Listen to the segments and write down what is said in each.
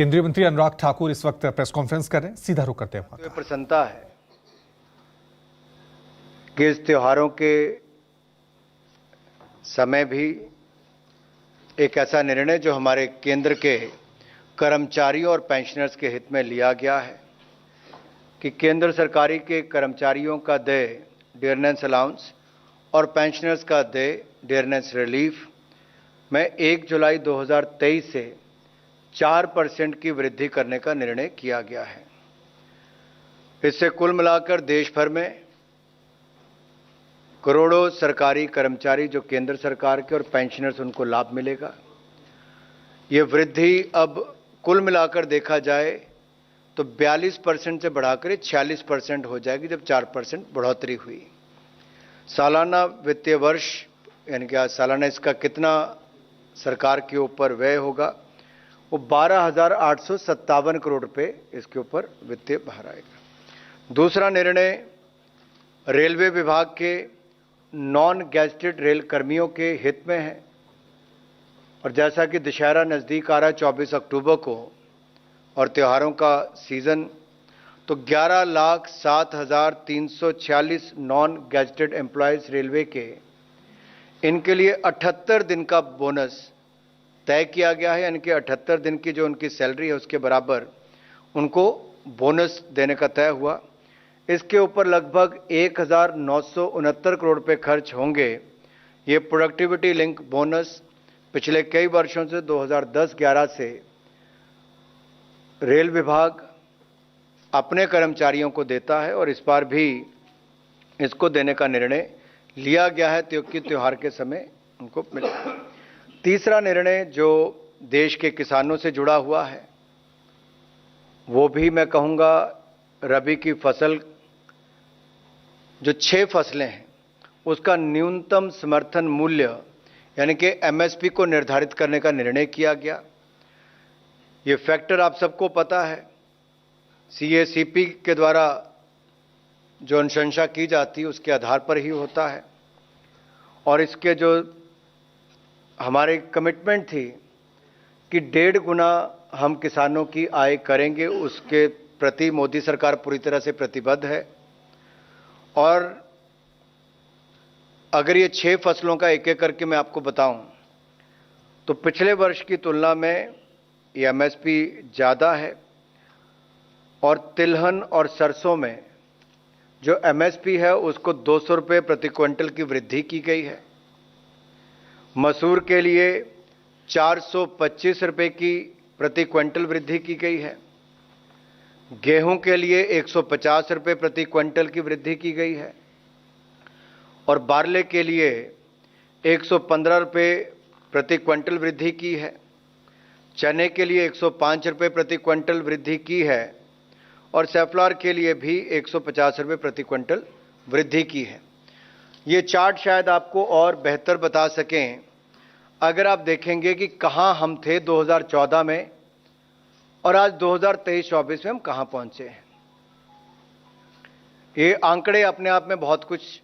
केंद्रीय मंत्री अनुराग ठाकुर इस वक्त प्रेस कॉन्फ्रेंस कर रहे हैं, सीधा रुख करते हैं। तो प्रसन्नता है कि इस त्योहारों के समय भी एक ऐसा निर्णय जो हमारे केंद्र के कर्मचारियों और पेंशनर्स के हित में लिया गया है कि केंद्र सरकारी के कर्मचारियों का देय डियरनेस अलाउंस और पेंशनर्स का देय डियरनेस रिलीफ में 1 जुलाई 2023 से 4% की वृद्धि करने का निर्णय किया गया है। इससे कुल मिलाकर देश भर में करोड़ों सरकारी कर्मचारी जो केंद्र सरकार के और पेंशनर्स उनको लाभ मिलेगा। ये वृद्धि अब कुल मिलाकर देखा जाए तो 42% से बढ़ाकर 46% हो जाएगी, जब 4% बढ़ोतरी हुई। सालाना वित्तीय वर्ष यानी कि आज सालाना इसका कितना सरकार के ऊपर व्यय होगा, वो 12,857 करोड़ रुपए इसके ऊपर वित्तीय भार आएगा। दूसरा निर्णय रेलवे विभाग के नॉन गैजेटेड रेल कर्मियों के हित में है और जैसा कि दशहरा नज़दीक आ रहा है 24 अक्टूबर को और त्योहारों का सीज़न, तो 11,07,346 नॉन गैजेटेड एम्प्लॉयज़ रेलवे के इनके लिए 78 दिन का बोनस तय किया गया है। यानी कि 78 दिन की जो उनकी सैलरी है उसके बराबर उनको बोनस देने का तय हुआ। इसके ऊपर लगभग 1,969 करोड़ रुपए खर्च होंगे। ये प्रोडक्टिविटी लिंक बोनस पिछले कई वर्षों से 2010-11 से रेल विभाग अपने कर्मचारियों को देता है और इस बार भी इसको देने का निर्णय लिया गया है क्योंकि त्योहार के समय उनको मिलेगा। तीसरा निर्णय जो देश के किसानों से जुड़ा हुआ है वो भी मैं कहूँगा रबी की फसल जो 6 फसलें हैं उसका न्यूनतम समर्थन मूल्य यानी कि एमएसपी को निर्धारित करने का निर्णय किया गया। ये फैक्टर आप सबको पता है, सीएसीपी के द्वारा जो अनुशंसा की जाती है उसके आधार पर ही होता है और इसके जो हमारी कमिटमेंट थी कि 1.5 गुना हम किसानों की आय करेंगे, उसके प्रति मोदी सरकार पूरी तरह से प्रतिबद्ध है। और अगर ये 6 फसलों का एक एक करके मैं आपको बताऊं तो पिछले वर्ष की तुलना में ये एमएसपी ज़्यादा है और तिलहन और सरसों में जो एमएसपी है उसको 200 रुपये प्रति क्विंटल की वृद्धि की गई है। मसूर के लिए 425 रुपये की प्रति क्विंटल वृद्धि की गई है। गेहूं के लिए 150 रुपये प्रति क्विंटल की वृद्धि की गई है और बारले के लिए 115 रुपये प्रति क्विंटल वृद्धि की है। चने के लिए 105 रुपये प्रति क्विंटल वृद्धि की है और सेफ्लॉर के लिए भी 150 रुपये प्रति क्विंटल वृद्धि की है। ये चार्ट शायद आपको और बेहतर बता सकें अगर आप देखेंगे कि कहां हम थे 2014 में और आज 2023-24 में हम कहां पहुंचे हैं। ये आंकड़े अपने आप में बहुत कुछ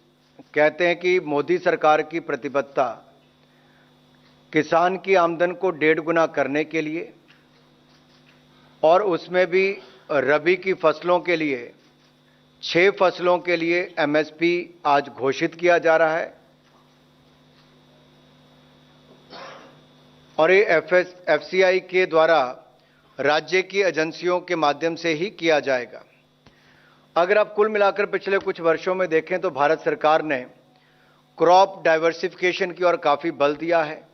कहते हैं कि मोदी सरकार की प्रतिबद्धता किसान की आमदन को 1.5 गुना करने के लिए और उसमें भी रबी की फसलों के लिए 6 फसलों के लिए एमएसपी आज घोषित किया जा रहा है और ये एफसीआई के द्वारा राज्य की एजेंसियों के माध्यम से ही किया जाएगा। अगर आप कुल मिलाकर पिछले कुछ वर्षों में देखें तो भारत सरकार ने क्रॉप डाइवर्सिफिकेशन की ओर काफ़ी बल दिया है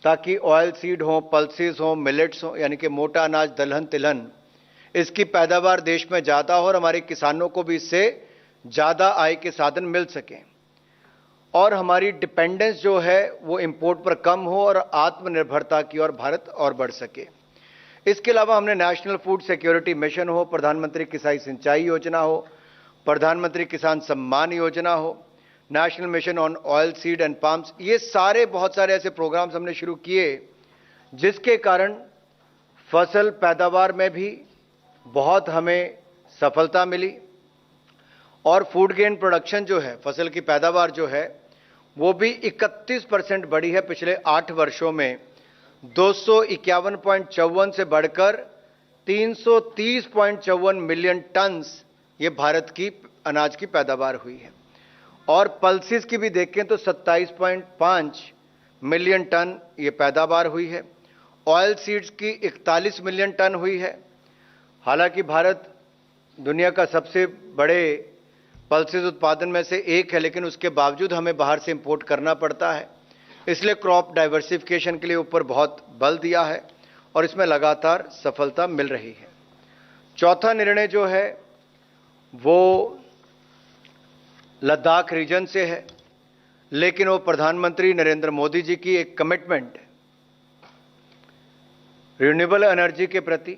ताकि ऑयल सीड हो, पल्सेस हो, मिलेट्स हो यानी कि मोटा अनाज, दलहन, तिलहन, इसकी पैदावार देश में ज़्यादा हो और हमारे किसानों को भी इससे ज़्यादा आय के साधन मिल सकें और हमारी डिपेंडेंस जो है वो इंपोर्ट पर कम हो और आत्मनिर्भरता की ओर भारत और बढ़ सके। इसके अलावा हमने नेशनल फूड सिक्योरिटी मिशन हो, प्रधानमंत्री किसान सिंचाई योजना हो, प्रधानमंत्री किसान सम्मान योजना हो, national mission on oil seed and palms, ये सारे बहुत सारे ऐसे प्रोग्राम्स हमने शुरू किए जिसके कारण फसल पैदावार में भी बहुत हमें सफलता मिली और फूड ग्रेन प्रोडक्शन जो है, फसल की पैदावार जो है वो भी 31% बढ़ी है पिछले 8 वर्षों में। 251.54 से बढ़कर 330.54 मिलियन टन्स ये भारत की अनाज की पैदावार हुई है। और पल्सेस की भी देखें तो 27.5 मिलियन टन ये पैदावार हुई है। ऑयल सीड्स की 41 मिलियन टन हुई है। हालांकि भारत दुनिया का सबसे बड़े पल्सेस उत्पादन में से एक है, लेकिन उसके बावजूद हमें बाहर से इंपोर्ट करना पड़ता है। इसलिए क्रॉप डाइवर्सिफिकेशन के लिए ऊपर बहुत बल दिया है और इसमें लगातार सफलता मिल रही है। चौथा निर्णय जो है वो लद्दाख रीजन से है, लेकिन वो प्रधानमंत्री नरेंद्र मोदी जी की एक कमिटमेंट है रिन्यूएबल एनर्जी के प्रति,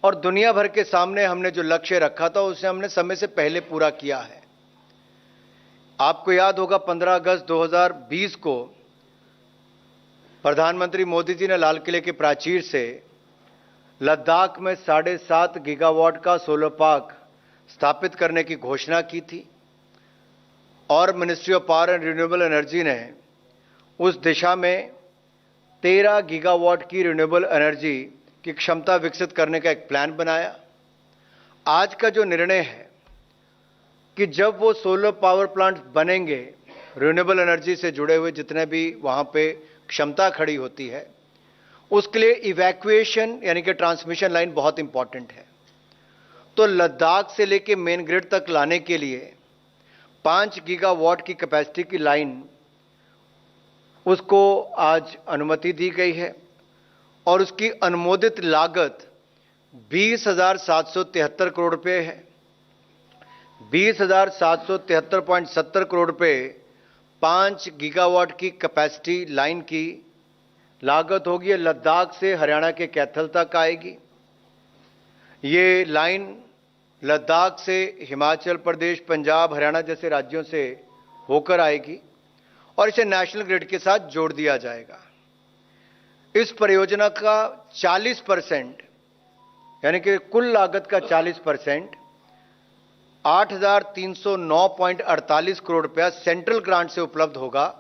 और दुनिया भर के सामने हमने जो लक्ष्य रखा था उसे हमने समय से पहले पूरा किया है। आपको याद होगा 15 अगस्त 2020 को प्रधानमंत्री मोदी जी ने लाल किले के प्राचीर से लद्दाख में 7.5 गीगावाट का सोलर पार्क स्थापित करने की घोषणा की थी, और ministry of power and renewable energy ने उस दिशा में 13 गीगावाट की रिन्यूएबल एनर्जी की क्षमता विकसित करने का एक प्लान बनाया। आज का जो निर्णय है कि जब वो सोलर पावर प्लांट बनेंगे, रिन्यूएबल एनर्जी से जुड़े हुए जितने भी वहां पे क्षमता खड़ी होती है, उसके लिए इवैक्यूएशन यानी कि ट्रांसमिशन लाइन बहुत इंपॉर्टेंट है। तो लद्दाख से लेके मेन ग्रिड तक लाने के लिए 5 गीगावाट की कैपेसिटी की लाइन, उसको आज अनुमति दी गई है और उसकी अनुमोदित लागत 20,773 करोड़ रुपए है। 20,773.70 करोड़ रुपए 5 गीगावाट की कैपेसिटी लाइन की लागत होगी। ये लद्दाख से हरियाणा के कैथल तक आएगी। ये लाइन लद्दाख से हिमाचल प्रदेश, पंजाब, हरियाणा जैसे राज्यों से होकर आएगी और इसे नेशनल ग्रिड के साथ जोड़ दिया जाएगा। इस परियोजना का 40% यानी कि कुल लागत का 40% 8,309.48 करोड़ रुपया सेंट्रल ग्रांट से उपलब्ध होगा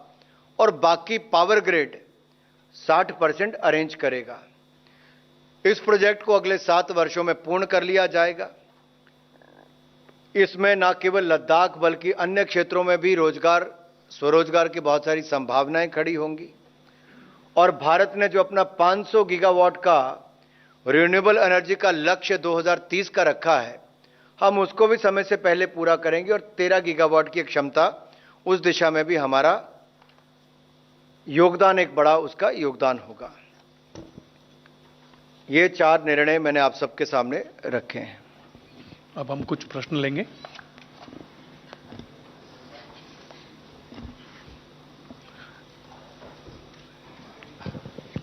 और बाकी पावर ग्रिड 60% अरेंज करेगा। इस प्रोजेक्ट को अगले 7 वर्षों में पूर्ण कर लिया जाएगा। इसमें न केवल लद्दाख बल्कि अन्य क्षेत्रों में भी रोजगार, स्वरोजगार की बहुत सारी संभावनाएं खड़ी होंगी। और भारत ने जो अपना 500 गीगावाट का रिन्यूएबल एनर्जी का लक्ष्य 2030 का रखा है, हम उसको भी समय से पहले पूरा करेंगे और 13 गीगावाट की क्षमता, उस दिशा में भी हमारा योगदान, एक बड़ा उसका योगदान होगा। ये 4 निर्णय मैंने आप सबके सामने रखे हैं। अब हम कुछ प्रश्न लेंगे।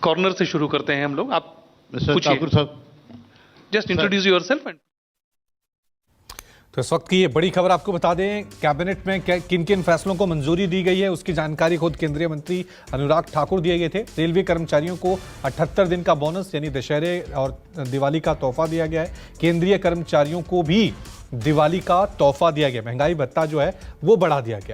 कॉर्नर से शुरू करते हैं हम लोग। आप ठाकुर साहब, जस्ट इंट्रोड्यूस योरसेल्फ। तो इस वक्त की ये बड़ी खबर आपको बता दें, कैबिनेट में किन किन फैसलों को मंजूरी दी गई है उसकी जानकारी खुद केंद्रीय मंत्री अनुराग ठाकुर दिए गए थे। रेलवे कर्मचारियों को 78 दिन का बोनस यानी दशहरे और दिवाली का तोहफा दिया गया है। केंद्रीय कर्मचारियों को भी दिवाली का तोहफा दिया गया। महंगाई भत्ता जो है वो बढ़ा दिया गया है।